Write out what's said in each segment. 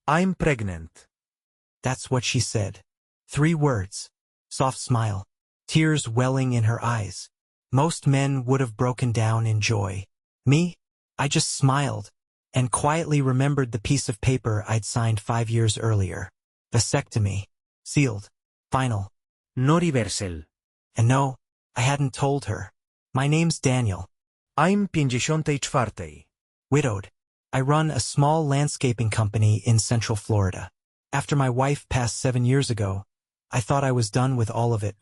I'm pregnant. That's what she said. 3 words. Soft smile. Tears welling in her eyes. Most men would have broken down in joy. Me? I just smiled, and quietly remembered the piece of paper I'd signed 5 years earlier. Vasectomy. Sealed. Final. No reversal. And no, I hadn't told her. My name's Daniel. I'm 54. Widowed. I run a small landscaping company in Central Florida. After my wife passed 7 years ago, I thought I was done with all of it.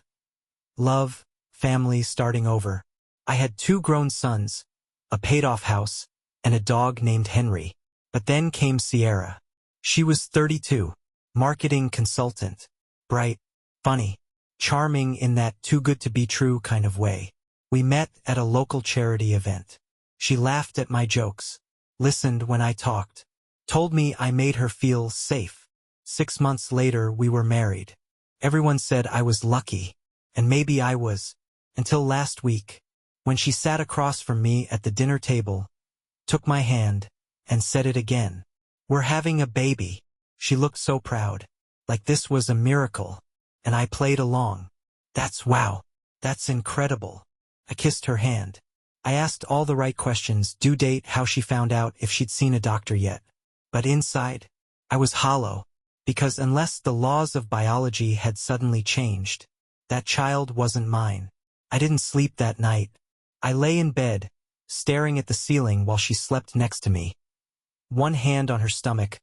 Love, family, starting over. I had 2 grown sons, a paid-off house, and a dog named Henry. But then came Sierra. She was 32, marketing consultant, bright, funny, charming in that too-good-to-be-true kind of way. We met at a local charity event. She laughed at my jokes, listened when I talked, told me I made her feel safe. 6 months later, we were married. Everyone said I was lucky, and maybe I was, until last week, when she sat across from me at the dinner table, took my hand, and said it again. We're having a baby. She looked so proud, like this was a miracle, and I played along. Wow. That's incredible. I kissed her hand. I asked all the right questions, due date, how she found out, if she'd seen a doctor yet. But inside, I was hollow, because unless the laws of biology had suddenly changed, that child wasn't mine. I didn't sleep that night. I lay in bed, staring at the ceiling while she slept next to me. One hand on her stomach,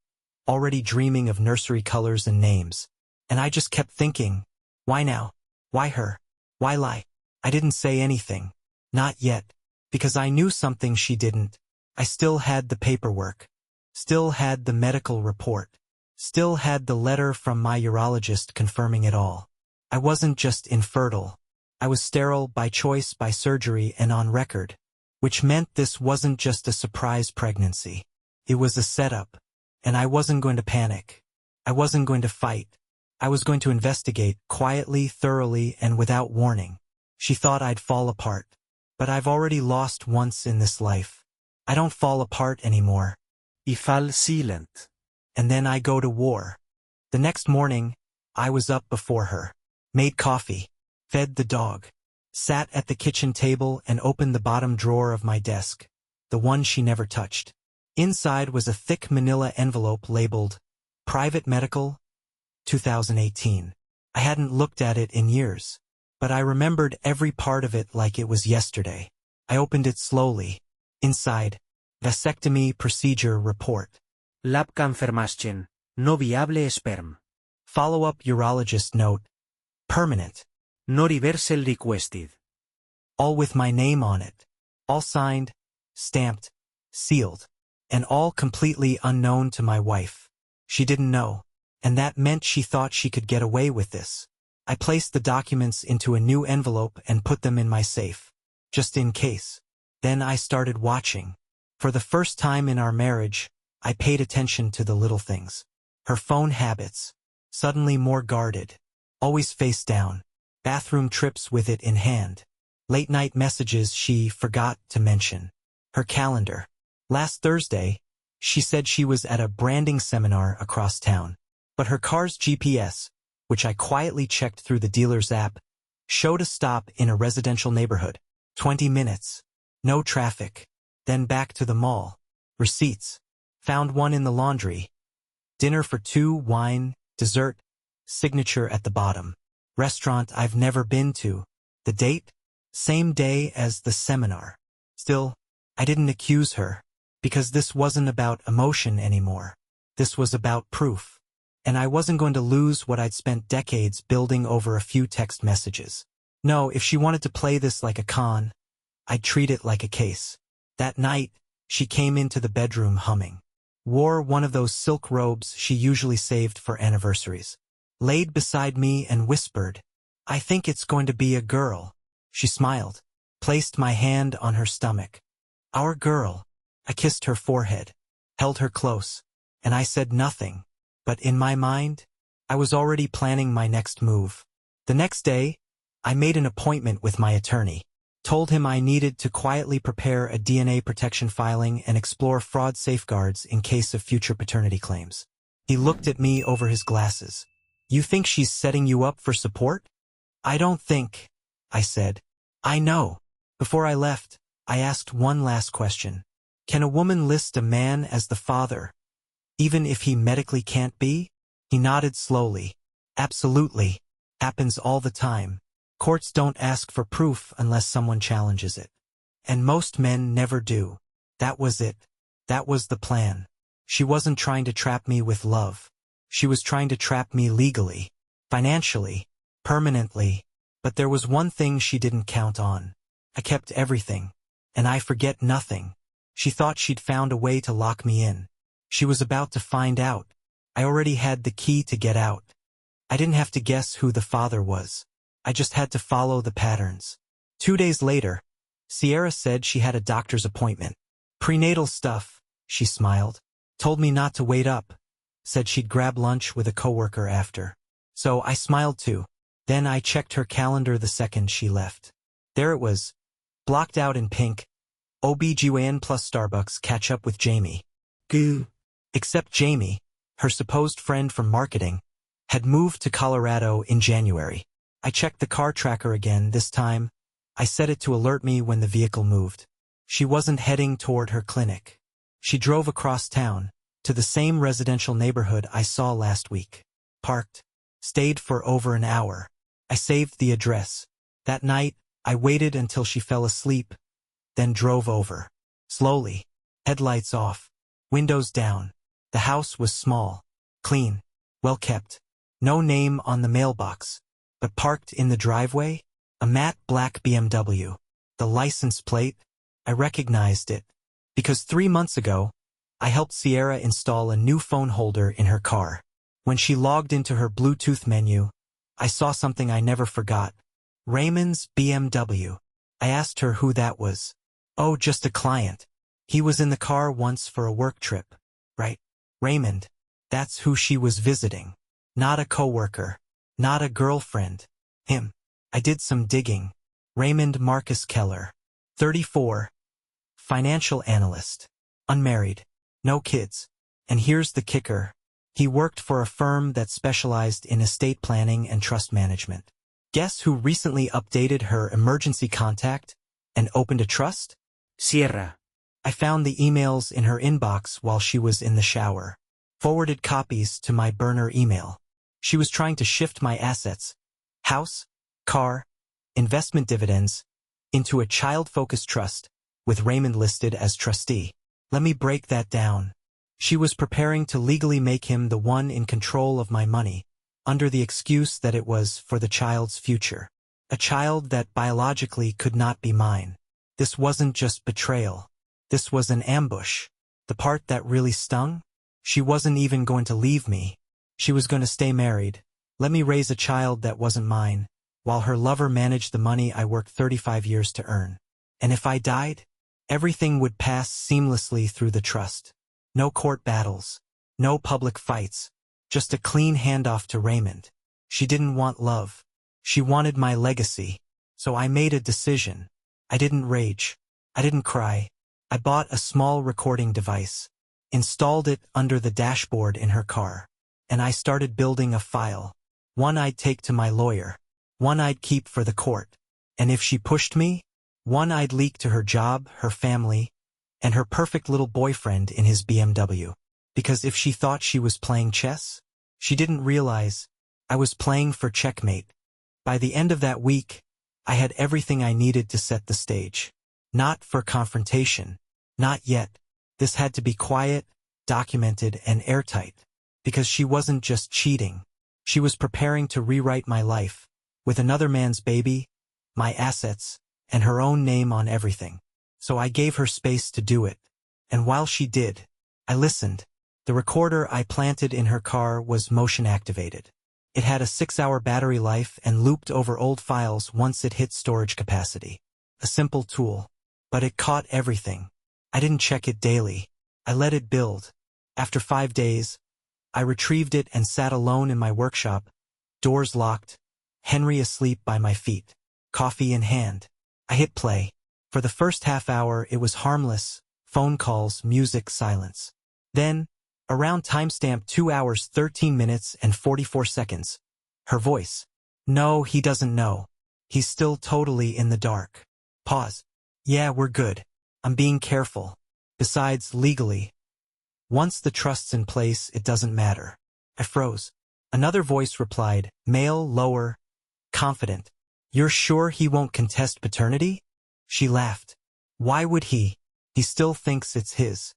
already dreaming of nursery colors and names. And I just kept thinking, why now? Why her? Why lie? I didn't say anything. Not yet. Because I knew something she didn't. I still had the paperwork. Still had the medical report. Still had the letter from my urologist confirming it all. I wasn't just infertile. I was sterile by choice, by surgery, and on record. Which meant this wasn't just a surprise pregnancy. It was a setup. And I wasn't going to panic. I wasn't going to fight. I was going to investigate, quietly, thoroughly, and without warning. She thought I'd fall apart. But I've already lost once in this life. I don't fall apart anymore. I fall silent. And then I go to war. The next morning, I was up before her, made coffee, fed the dog, sat at the kitchen table and opened the bottom drawer of my desk, the one she never touched. Inside was a thick manila envelope labeled, Private Medical, 2018. I hadn't looked at it in years, but I remembered every part of it like it was yesterday. I opened it slowly. Inside, vasectomy procedure report. Lab confirmation, no viable sperm. Follow-up urologist note. Permanent. No reversal requested. All with my name on it. All signed, stamped, sealed. And all completely unknown to my wife. She didn't know. And that meant she thought she could get away with this. I placed the documents into a new envelope and put them in my safe. Just in case. Then I started watching. For the first time in our marriage, I paid attention to the little things. Her phone habits. Suddenly more guarded. Always face down. Bathroom trips with it in hand. Late-night messages she forgot to mention. Her calendar. Last Thursday, she said she was at a branding seminar across town. But her car's GPS, which I quietly checked through the dealer's app, showed a stop in a residential neighborhood. 20 minutes. No traffic. Then back to the mall. Receipts. Found one in the laundry. Dinner for 2, wine, dessert, signature at the bottom. Restaurant I've never been to. The date? Same day as the seminar. Still, I didn't accuse her, because this wasn't about emotion anymore. This was about proof. And I wasn't going to lose what I'd spent decades building over a few text messages. No, if she wanted to play this like a con, I'd treat it like a case. That night, she came into the bedroom humming. Wore one of those silk robes she usually saved for anniversaries. Laid beside me and whispered, "I think it's going to be a girl." She smiled, placed my hand on her stomach. "Our girl." I kissed her forehead, held her close, and I said nothing. But in my mind, I was already planning my next move. The next day, I made an appointment with my attorney. Told him I needed to quietly prepare a DNA protection filing and explore fraud safeguards in case of future paternity claims. He looked at me over his glasses. You think she's setting you up for support? I don't think, I said. I know. Before I left, I asked one last question. Can a woman list a man as the father, even if he medically can't be? He nodded slowly. Absolutely. Happens all the time. Courts don't ask for proof unless someone challenges it. And most men never do. That was it. That was the plan. She wasn't trying to trap me with love. She was trying to trap me legally, financially, permanently. But there was one thing she didn't count on. I kept everything, and I forget nothing. She thought she'd found a way to lock me in. She was about to find out. I already had the key to get out. I didn't have to guess who the father was. I just had to follow the patterns. 2 days later, Sierra said she had a doctor's appointment. Prenatal stuff, she smiled. Told me not to wait up. Said she'd grab lunch with a coworker after. So I smiled too. Then I checked her calendar the second she left. There it was, blocked out in pink. OBGYN plus Starbucks catch up with Jamie. Goo. Except Jamie, her supposed friend from marketing, had moved to Colorado in January. I checked the car tracker again this time. I set it to alert me when the vehicle moved. She wasn't heading toward her clinic. She drove across town, to the same residential neighborhood I saw last week. Parked. Stayed for over an hour. I saved the address. That night, I waited until she fell asleep, then drove over. Slowly. Headlights off. Windows down. The house was small. Clean. Well kept. No name on the mailbox. But parked in the driveway? A matte black BMW. The license plate? I recognized it. Because 3 months ago, I helped Sierra install a new phone holder in her car. When she logged into her Bluetooth menu, I saw something I never forgot. Raymond's BMW. I asked her who that was. Oh, just a client. He was in the car once for a work trip. Right. Raymond. That's who she was visiting. Not a coworker. Not a girlfriend. Him. I did some digging. Raymond Marcus Keller. 34. Financial analyst. Unmarried. No kids. And here's the kicker. He worked for a firm that specialized in estate planning and trust management. Guess who recently updated her emergency contact and opened a trust? Sierra. I found the emails in her inbox while she was in the shower. Forwarded copies to my burner email. She was trying to shift my assets, house, car, investment dividends, into a child-focused trust, with Raymond listed as trustee. Let me break that down. She was preparing to legally make him the one in control of my money, under the excuse that it was for the child's future. A child that biologically could not be mine. This wasn't just betrayal. This was an ambush. The part that really stung? She wasn't even going to leave me. She was going to stay married, let me raise a child that wasn't mine, while her lover managed the money I worked 35 years to earn. And if I died, everything would pass seamlessly through the trust. No court battles, no public fights, just a clean handoff to Raymond. She didn't want love. She wanted my legacy. So I made a decision. I didn't rage. I didn't cry. I bought a small recording device, installed it under the dashboard in her car, and I started building a file. One I'd take to my lawyer, one I'd keep for the court, and if she pushed me, one I'd leak to her job, her family, and her perfect little boyfriend in his BMW. Because if she thought she was playing chess, she didn't realize I was playing for checkmate. By the end of that week, I had everything I needed to set the stage. Not for confrontation. Not yet. This had to be quiet, documented, and airtight. Because she wasn't just cheating. She was preparing to rewrite my life, with another man's baby, my assets, and her own name on everything. So I gave her space to do it. And while she did, I listened. The recorder I planted in her car was motion activated. It had a 6-hour battery life and looped over old files once it hit storage capacity. A simple tool. But it caught everything. I didn't check it daily. I let it build. After 5 days, I retrieved it and sat alone in my workshop, doors locked, Henry asleep by my feet, coffee in hand. I hit play. For the first half hour it was harmless, phone calls, music, silence. Then, Around timestamp 2 hours 13 minutes and 44 seconds. Her voice. No, he doesn't know. He's still totally in the dark. Pause. Yeah, we're good. I'm being careful. Besides, legally. Once the trust's in place, it doesn't matter. I froze. Another voice replied, male, lower, confident. You're sure he won't contest paternity? She laughed. Why would he? He still thinks it's his.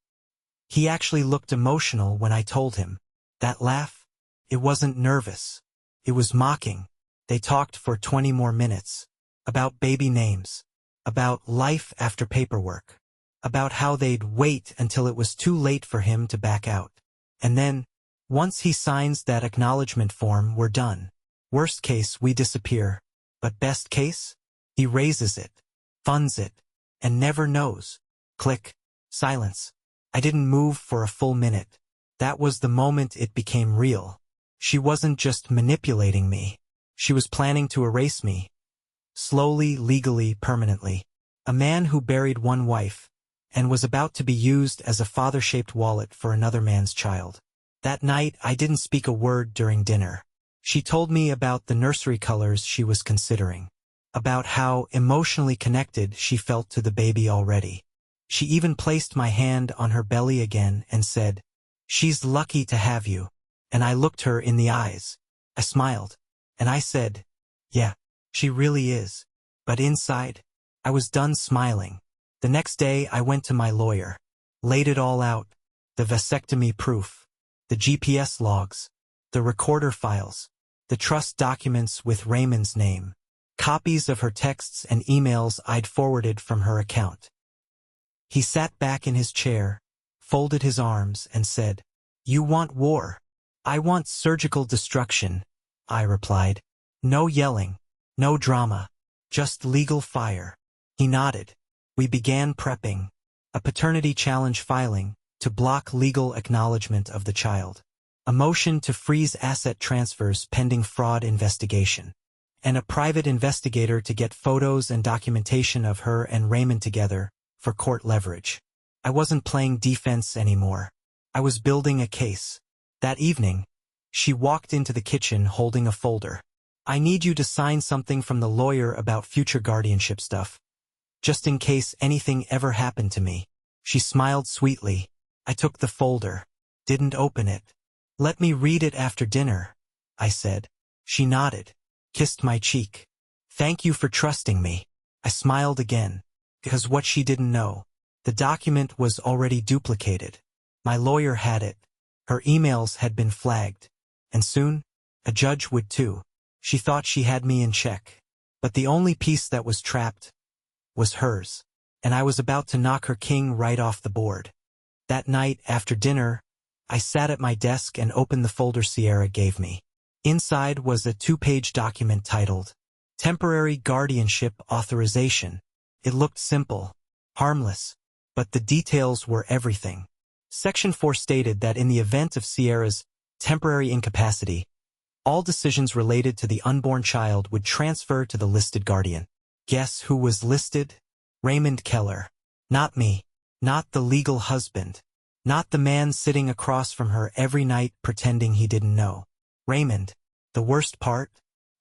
He actually looked emotional when I told him. That laugh? It wasn't nervous. It was mocking. They talked for 20 more minutes. About baby names. About life after paperwork. About how they'd wait until it was too late for him to back out. And then, once he signs that acknowledgement form, we're done. Worst case, we disappear. But best case? He raises it, funds it, and never knows. Click. Silence. I didn't move for a full minute. That was the moment it became real. She wasn't just manipulating me. She was planning to erase me. Slowly, legally, permanently. A man who buried one wife, and was about to be used as a father-shaped wallet for another man's child. That night, I didn't speak a word during dinner. She told me about the nursery colors she was considering, about how emotionally connected she felt to the baby already. She even placed my hand on her belly again and said, "She's lucky to have you." And I looked her in the eyes. I smiled, and I said, "Yeah, she really is." But inside, I was done smiling. The next day, I went to my lawyer, laid it all out, the vasectomy proof, the GPS logs, the recorder files, the trust documents with Raymond's name, copies of her texts and emails I'd forwarded from her account. He sat back in his chair, folded his arms, and said, "You want war. I want surgical destruction," I replied. "No yelling, no drama, just legal fire." He nodded. We began prepping, a paternity challenge filing, to block legal acknowledgement of the child, a motion to freeze asset transfers pending fraud investigation, and a private investigator to get photos and documentation of her and Raymond together for court leverage. I wasn't playing defense anymore. I was building a case. That evening, she walked into the kitchen holding a folder. "I need you to sign something from the lawyer about future guardianship stuff, just in case anything ever happened to me." She smiled sweetly. I took the folder, didn't open it. "Let me read it after dinner," I said. She nodded, kissed my cheek. "Thank you for trusting me." I smiled again, because what she didn't know, the document was already duplicated. My lawyer had it. Her emails had been flagged. And soon, a judge would too. She thought she had me in check. But the only piece that was trapped was hers. And I was about to knock her king right off the board. That night, after dinner, I sat at my desk and opened the folder Sierra gave me. Inside was a 2-page document titled, "Temporary Guardianship Authorization." It looked simple, harmless, but the details were everything. Section 4 stated that in the event of Sierra's temporary incapacity, all decisions related to the unborn child would transfer to the listed guardian. Guess who was listed? Raymond Keller. Not me. Not the legal husband. Not the man sitting across from her every night pretending he didn't know. Raymond. The worst part?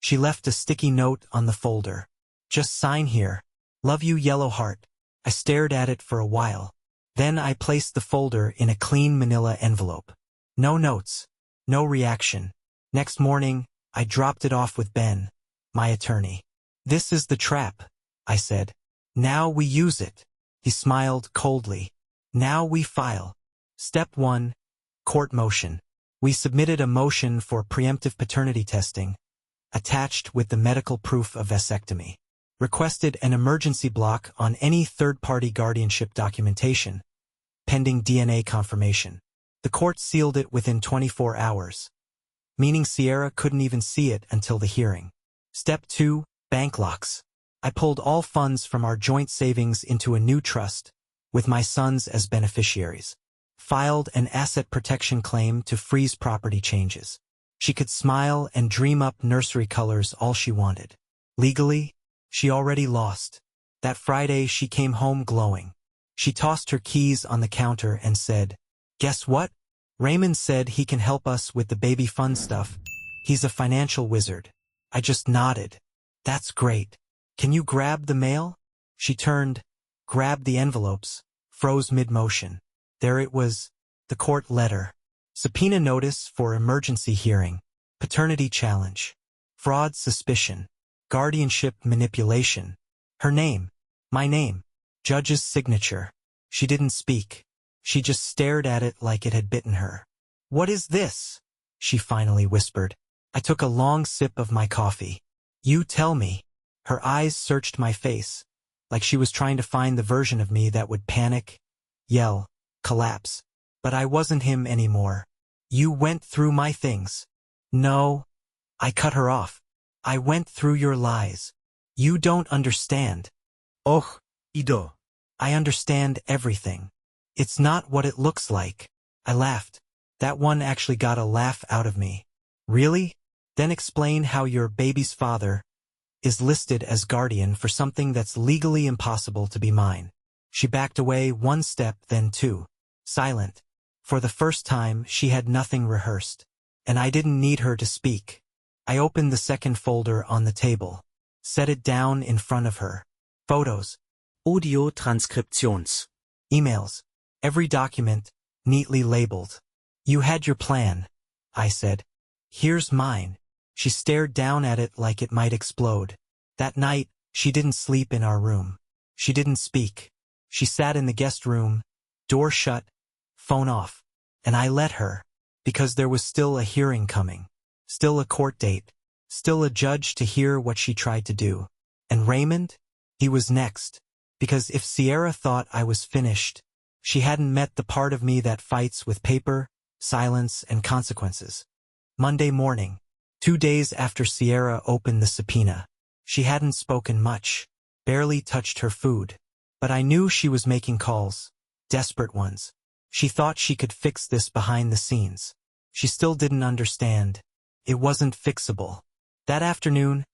She left a sticky note on the folder. "Just sign here. Love you, yellow heart." I stared at it for a while. Then I placed the folder in a clean manila envelope. No notes. No reaction. Next morning, I dropped it off with Ben, my attorney. "This is the trap," I said. "Now we use it." He smiled coldly. "Now we file." Step 1. Court motion. We submitted a motion for preemptive paternity testing, attached with the medical proof of vasectomy. Requested an emergency block on any third-party guardianship documentation, pending DNA confirmation. The court sealed it within 24 hours, meaning Sierra couldn't even see it until the hearing. Step 2. Bank locks. I pulled all funds from our joint savings into a new trust, with my sons as beneficiaries. Filed an asset protection claim to freeze property changes. She could smile and dream up nursery colors all she wanted. Legally, she already lost. That Friday she came home glowing. She tossed her keys on the counter and said, "Guess what? Raymond said he can help us with the baby fund stuff. He's a financial wizard. I just nodded. That's great. Can you grab the mail? She turned, grabbed the envelopes, froze mid-motion. There it was, the court letter. Subpoena notice for emergency hearing. Paternity challenge. Fraud suspicion. Guardianship manipulation. Her name. My name. Judge's signature. She didn't speak. She just stared at it like it had bitten her. What is this? She finally whispered. I took a long sip of my coffee. You tell me. Her eyes searched my face, like she was trying to find the version of me that would panic, yell, collapse. But I wasn't him anymore. You went through my things. No. I cut her off. I went through your lies. You don't understand. Oh, Ido. I understand everything. It's not what it looks like. I laughed. That one actually got a laugh out of me. Really? Then explain how your baby's father is listed as guardian for something that's legally impossible to be mine. She backed away one step, then two. Silent. For the first time, she had nothing rehearsed. And I didn't need her to speak. I opened the second folder on the table. Set it down in front of her. Photos. Audio-Transkriptions. Emails. Every document, neatly labeled. You had your plan, I said. Here's mine. She stared down at it like it might explode. That night, she didn't sleep in our room. She didn't speak. She sat in the guest room, door shut, phone off. And I let her, because there was still a hearing coming. Still a court date. Still a judge to hear what she tried to do. And Raymond? He was next. Because if Sierra thought I was finished, she hadn't met the part of me that fights with paper, silence, and consequences. Monday morning, 2 days after Sierra opened the subpoena. She hadn't spoken much, barely touched her food. But I knew she was making calls, desperate ones. She thought she could fix this behind the scenes. She still didn't understand. It wasn't fixable. That afternoon,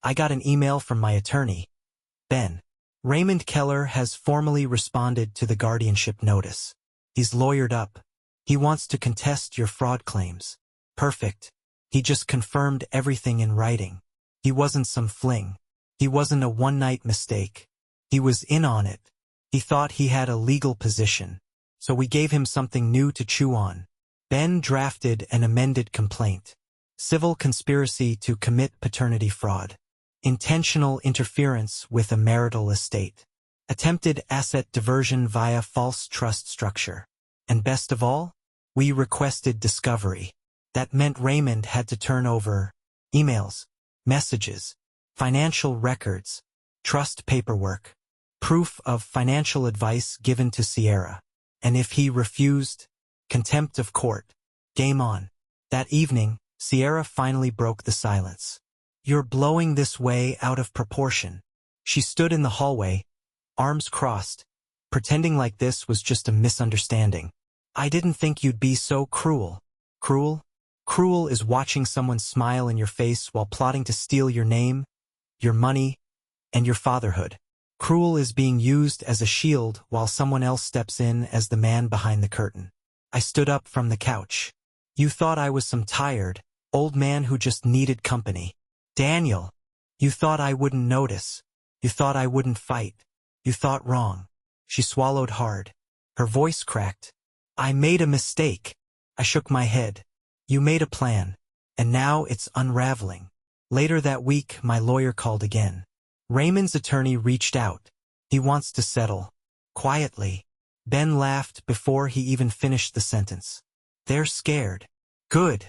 I got an email from my attorney, Ben. Raymond Keller has formally responded to the guardianship notice. He's lawyered up. He wants to contest your fraud claims. Perfect. He just confirmed everything in writing. He wasn't some fling. He wasn't a one-night mistake. He was in on it. He thought he had a legal position. So we gave him something new to chew on. Ben drafted an amended complaint. Civil conspiracy to commit paternity fraud. Intentional interference with a marital estate. Attempted asset diversion via false trust structure. And best of all, we requested discovery. That meant Raymond had to turn over emails, messages, financial records, trust paperwork, proof of financial advice given to Sierra. And if he refused, contempt of court. Game on. That evening, Sierra finally broke the silence. You're blowing this way out of proportion. She stood in the hallway, arms crossed, pretending like this was just a misunderstanding. I didn't think you'd be so cruel. Cruel? Cruel is watching someone smile in your face while plotting to steal your name, your money, and your fatherhood. Cruel is being used as a shield while someone else steps in as the man behind the curtain. I stood up from the couch. You thought I was some tired, old man who just needed company. Daniel, you thought I wouldn't notice. You thought I wouldn't fight. You thought wrong. She swallowed hard. Her voice cracked. I made a mistake. I shook my head. You made a plan. And now it's unraveling. Later that week, my lawyer called again. Raymond's attorney reached out. He wants to settle. Quietly. Ben laughed before he even finished the sentence. They're scared. Good,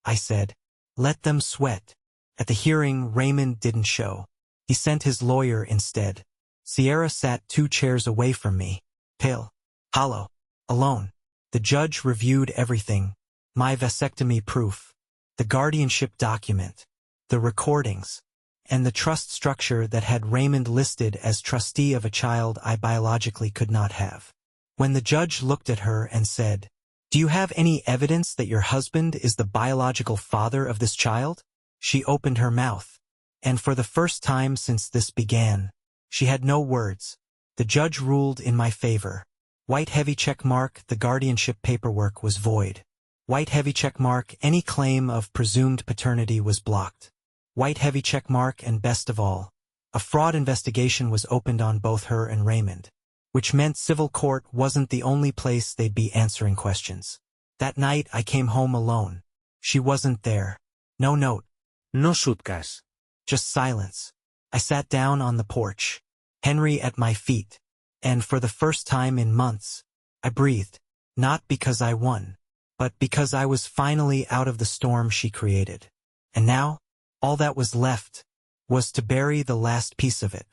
I said. Let them sweat. At the hearing, Raymond didn't show. He sent his lawyer instead. Sierra sat 2 chairs away from me, pale, hollow, alone. The judge reviewed everything. My vasectomy proof, the guardianship document, the recordings, and the trust structure that had Raymond listed as trustee of a child I biologically could not have. When the judge looked at her and said, "Do you have any evidence that your husband is the biological father of this child?" She opened her mouth. And for the first time since this began, she had no words. The judge ruled in my favor. White heavy check mark, the guardianship paperwork was void. White heavy check mark, any claim of presumed paternity was blocked. White heavy check mark, and best of all, a fraud investigation was opened on both her and Raymond, which meant civil court wasn't the only place they'd be answering questions. That night I came home alone. She wasn't there. No note. No sutkas. Just silence. I sat down on the porch, Henry at my feet, and for the first time in months, I breathed, not because I won, but because I was finally out of the storm she created. And now, all that was left was to bury the last piece of it.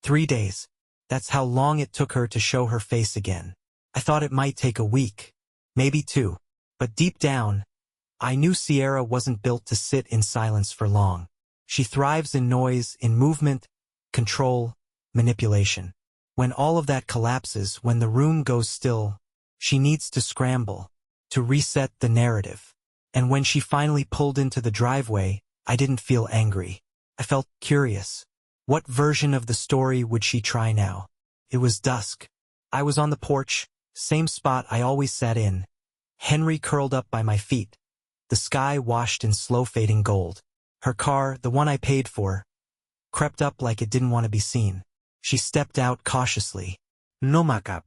3 days. That's how long it took her to show her face again. I thought it might take a week, maybe 2, but deep down, I knew Sierra wasn't built to sit in silence for long. She thrives in noise, in movement, control, manipulation. When all of that collapses, when the room goes still, she needs to scramble, to reset the narrative. And when she finally pulled into the driveway, I didn't feel angry. I felt curious. What version of the story would she try now? It was dusk. I was on the porch, same spot I always sat in. Henry curled up by my feet. The sky washed in slow-fading gold. Her car, the one I paid for, crept up like it didn't want to be seen. She stepped out cautiously. No makeup.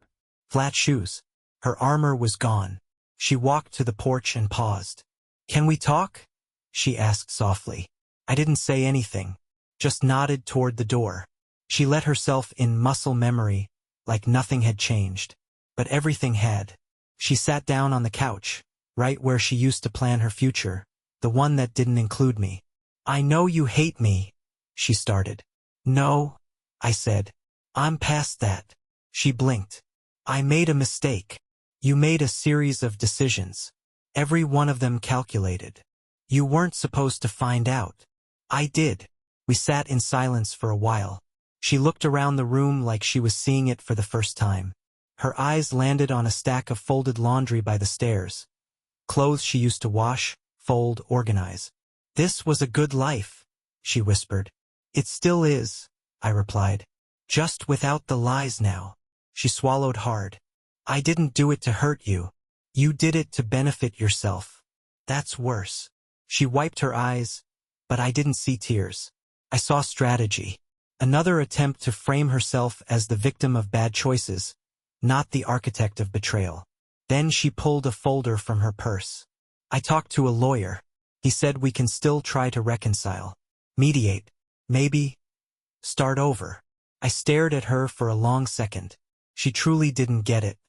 Flat shoes. Her armor was gone. She walked to the porch and paused. "Can we talk?" she asked softly. I didn't say anything, just nodded toward the door. She let herself in muscle memory, like nothing had changed. But everything had. She sat down on the couch, right where she used to plan her future, the one that didn't include me. "I know you hate me," she started. "No," I said. "I'm past that." She blinked. "I made a mistake. You made a series of decisions. Every one of them calculated. You weren't supposed to find out. I did." We sat in silence for a while. She looked around the room like she was seeing it for the first time. Her eyes landed on a stack of folded laundry by the stairs. Clothes she used to wash, fold, organize. "This was a good life," she whispered. "It still is," I replied. "Just without the lies now." She swallowed hard. "I didn't do it to hurt you. You did it to benefit yourself. That's worse." She wiped her eyes, but I didn't see tears. I saw strategy. Another attempt to frame herself as the victim of bad choices, not the architect of betrayal. Then she pulled a folder from her purse. "I talked to a lawyer. He said we can still try to reconcile. Mediate. Maybe. Start over." I stared at her for a long second. She truly didn't get it.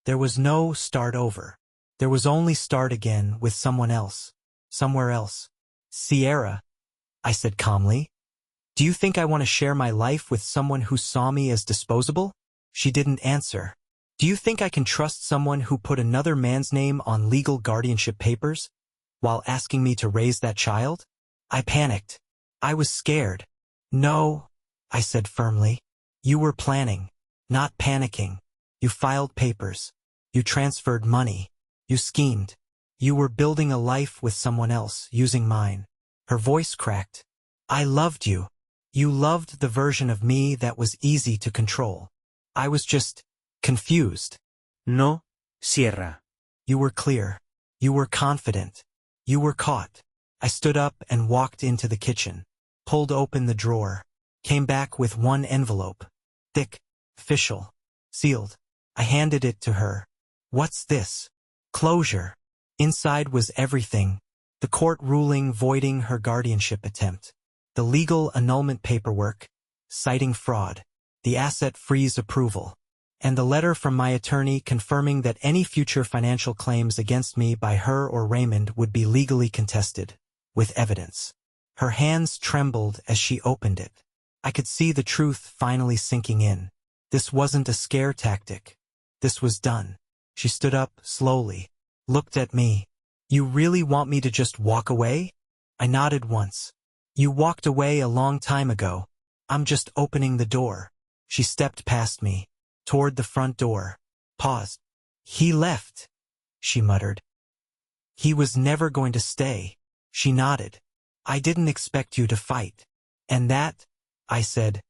There was no start over. There was only start again with someone else. Somewhere else. "Sierra," I said calmly, "do you think I want to share my life with someone who saw me as disposable?" She didn't answer. "Do you think I can trust someone who put another man's name on legal guardianship papers while asking me to raise that child?" I panicked. I was scared. "No," I said firmly. "You were planning, not panicking. You filed papers. You transferred money. You schemed. You were building a life with someone else, using mine." Her voice cracked. "I loved you. You loved the version of me that was easy to control. I was just confused." No, Sierra. "You were clear. You were confident. You were caught." I stood up and walked into the kitchen, pulled open the drawer, came back with one envelope. Thick, official, sealed. I handed it to her. "What's this?" "Closure." Inside was everything. The court ruling voiding her guardianship attempt. The legal annulment paperwork, citing fraud. The asset freeze approval. And the letter from my attorney confirming that any future financial claims against me by her or Raymond would be legally contested, with evidence. Her hands trembled as she opened it. I could see the truth finally sinking in. This wasn't a scare tactic. This was done. She stood up slowly, looked at me. "You really want me to just walk away?" I nodded once. "You walked away a long time ago. I'm just opening the door." She stepped past me, toward the front door, paused. "He left," she muttered. "He was never going to stay." She nodded. "I didn't expect you to fight." "And that," I said,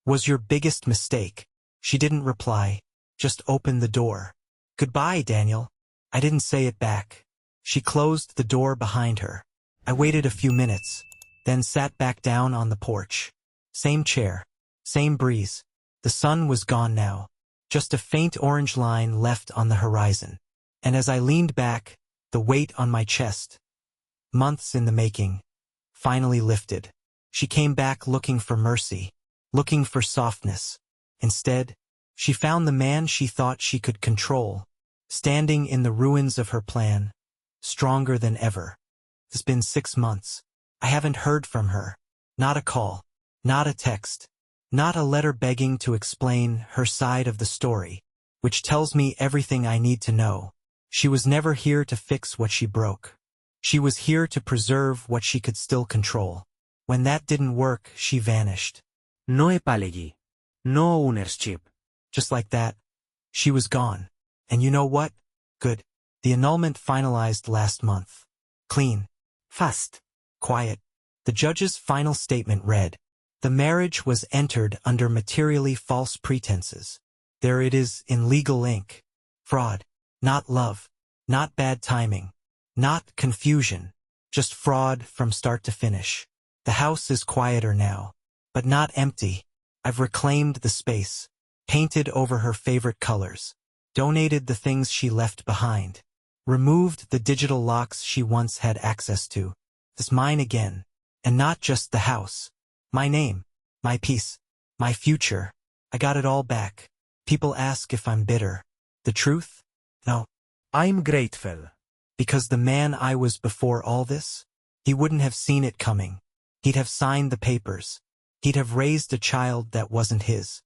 "was your biggest mistake." She didn't reply, just opened the door. "Goodbye, Daniel." I didn't say it back. She closed the door behind her. I waited a few minutes, then sat back down on the porch. Same chair, same breeze. The sun was gone now, just a faint orange line left on the horizon. And as I leaned back, the weight on my chest, months in the making, finally lifted. She came back looking for mercy, looking for softness. Instead, she found the man she thought she could control, standing in the ruins of her plan, stronger than ever. It's been 6 months. I haven't heard from her. Not a call, not a text, not a letter begging to explain her side of the story, which tells me everything I need to know. She was never here to fix what she broke. She was here to preserve what she could still control. When that didn't work, she vanished. No apology. No ownership. Just like that, she was gone. And you know what? Good. The annulment finalized last month. Clean. Fast. Quiet. The judge's final statement read, "The marriage was entered under materially false pretenses. There it is in legal ink. Fraud. Not love. Not bad timing. Not confusion. Just fraud from start to finish. The house is quieter now. But not empty. I've reclaimed the space. Painted over her favorite colors. Donated the things she left behind. Removed the digital locks she once had access to. It's mine again. And not just the house. My name. My peace. My future. I got it all back. People ask if I'm bitter. The truth? No. I'm grateful. Because the man I was before all this, he wouldn't have seen it coming. He'd have signed the papers. He'd have raised a child that wasn't his.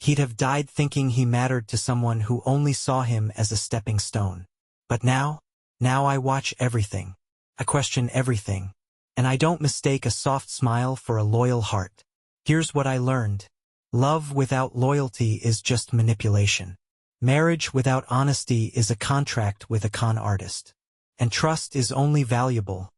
He'd have died thinking he mattered to someone who only saw him as a stepping stone. But now I watch everything. I question everything. And I don't mistake a soft smile for a loyal heart. Here's what I learned. Love without loyalty is just manipulation. Marriage without honesty is a contract with a con artist. And trust is only valuable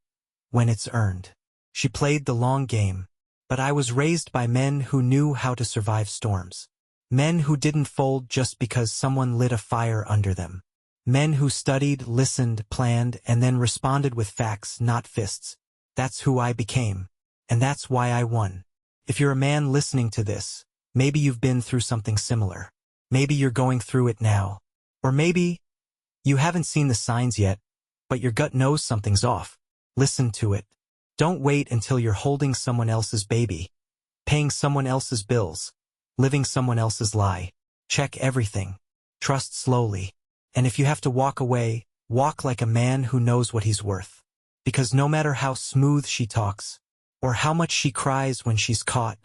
when it's earned. She played the long game, but I was raised by men who knew how to survive storms. Men who didn't fold just because someone lit a fire under them. Men who studied, listened, planned, and then responded with facts, not fists. That's who I became. And that's why I won. If you're a man listening to this, maybe you've been through something similar. Maybe you're going through it now. Or maybe you haven't seen the signs yet, but your gut knows something's off. Listen to it. Don't wait until you're holding someone else's baby, paying someone else's bills, living someone else's lie. Check everything. Trust slowly. And if you have to walk away, walk like a man who knows what he's worth. Because no matter how smooth she talks, or how much she cries when she's caught,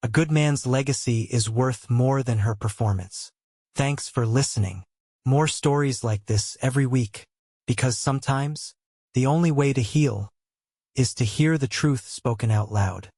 a good man's legacy is worth more than her performance. Thanks for listening. More stories like this every week. Because sometimes, the only way to heal is to hear the truth spoken out loud.